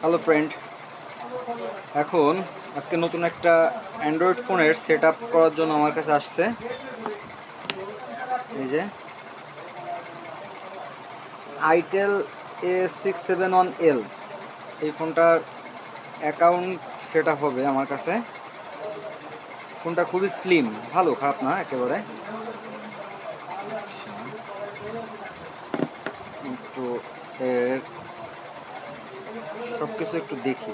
Hello friend, এখন আজকে নতুন একটা অ্যান্ড্রয়েড ফোনের সেট আপ করার জন্য আমার কাছে আসছে। এই যে আইটেল A671L, এই ফোনটার অ্যাকাউন্ট সেট আপ হবে আমার কাছে। ফোনটা খুবই স্লিম, ভালো, খারাপ না একেবারে। আচ্ছা, একটু এর সব কিছু একটু দেখি,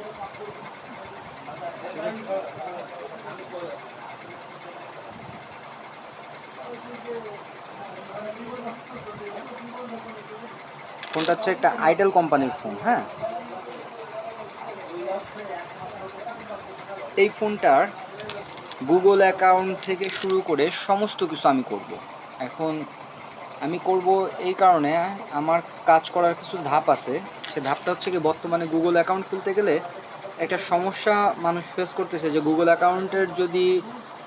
ঠিক আছে? ফোনটা হচ্ছে একটা আইটেল কোম্পানির ফোন। হ্যাঁ, এই ফোনটার গুগল অ্যাকাউন্ট থেকে শুরু করে সমস্ত কিছু আমি করব। এখন আমি করব এই কারণে, আমার কাজ করার কিছু ধাপ আছে। সে ধাপটা হচ্ছে কি, বর্তমানে গুগল অ্যাকাউন্ট খুলতে গেলে একটা সমস্যা মানুষ ফেস করতেছে, যে গুগল অ্যাকাউন্টের যদি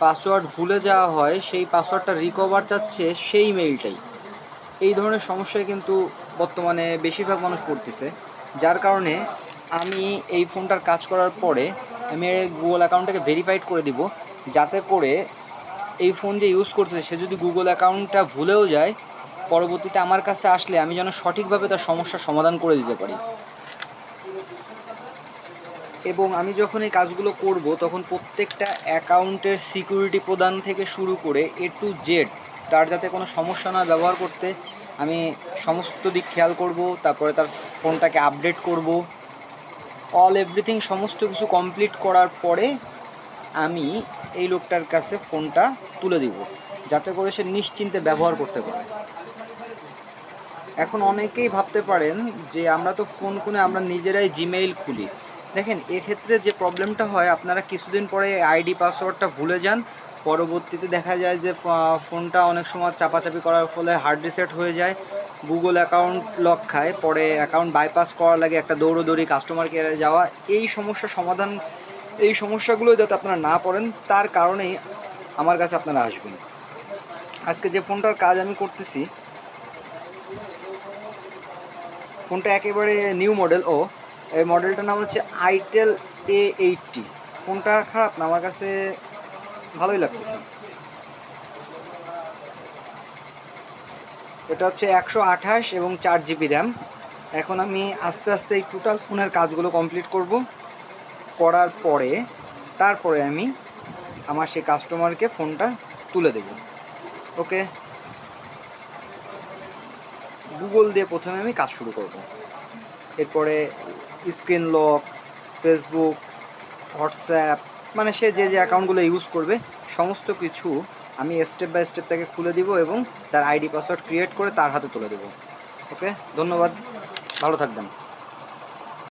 পাসওয়ার্ড ভুলে যাওয়া হয়, সেই পাসওয়ার্ডটা রিকভার চাচ্ছে সেই মেইলটাই। এই ধরনের সমস্যায় কিন্তু বর্তমানে বেশিরভাগ মানুষ পড়তেছে, যার কারণে আমি এই ফোনটার কাজ করার পরে আমি গুগল অ্যাকাউন্টটাকে ভেরিফাইড করে দিব, যাতে করে এই ফোন যে ইউজ করতেছে সে যদি গুগল অ্যাকাউন্টটা ভুলেও যায়, পরবর্তীতে আমার কাছে আসলে আমি যেন সঠিকভাবে তার সমস্যার সমাধান করে দিতে পারি। এবং আমি যখন এই কাজগুলো করব, তখন প্রত্যেকটা অ্যাকাউন্টের সিকিউরিটি প্রদান থেকে শুরু করে A to Z, তার যাতে কোনো সমস্যা না ব্যবহার করতে, আমি সমস্ত দিক খেয়াল করব। তারপরে তার ফোনটাকে আপডেট করব, এভরিথিং সমস্ত কিছু কমপ্লিট করার পরে আমি এই লোকটার কাছে ফোনটা তুলে দিব, যাতে করে সে নিশ্চিন্তে ব্যবহার করতে পারে। এখন অনেকেই ভাবতে পারেন যে আমরা তো ফোন কিনে আমরা নিজেরাই জিমেইল খুলি। দেখেন, এক্ষেত্রে যে প্রবলেমটা হয়, আপনারা কিছুদিন পরে আইডি পাসওয়ার্ডটা ভুলে যান। পরবর্তীতে দেখা যায় যে ফোনটা অনেক সময় চাপাচাপি করার ফলে হার্ড রিসেট হয়ে যায়, গুগল অ্যাকাউন্ট লক খায়, পরে অ্যাকাউন্ট বাইপাস করার লাগে একটা দৌড়োদৌড়ি কাস্টমার কেয়ারে যাওয়া। এই সমস্যা সমাধান, এই সমস্যাগুলো যাতে আপনারা না পড়েন, তার কারণেই আমার কাছে আপনারা আসবেন। আজকে যে ফোনটার কাজ আমি করতেছি, ফোনটা একেবারে নিউ মডেল। এই মডেলটার নাম হচ্ছে আইটেল A80। ফোনটা খারাপ না, আমার কাছে ভালোই লাগতেছে। এটা হচ্ছে 128 এবং 4 GB র্যাম। এখন আমি আস্তে আস্তে এই টোটাল ফোনের কাজগুলো কমপ্লিট করব, করার পরে তারপরে আমি আমার সেই কাস্টমারকে ফোনটা তুলে দেব। ওকে, গুগল দিয়ে প্রথমে আমি কাজ শুরু করব, এরপরে স্ক্রিন লক, ফেসবুক, হোয়াটসঅ্যাপ, মানে সে যে যে অ্যাকাউন্টগুলো ইউজ করবে সমস্ত কিছু আমি স্টেপ বাই স্টেপ তাকে খুলে দিব এবং তার আইডি পাসওয়ার্ড ক্রিয়েট করে তার হাতে তুলে দেবো। ওকে, ধন্যবাদ, ভালো থাকবেন।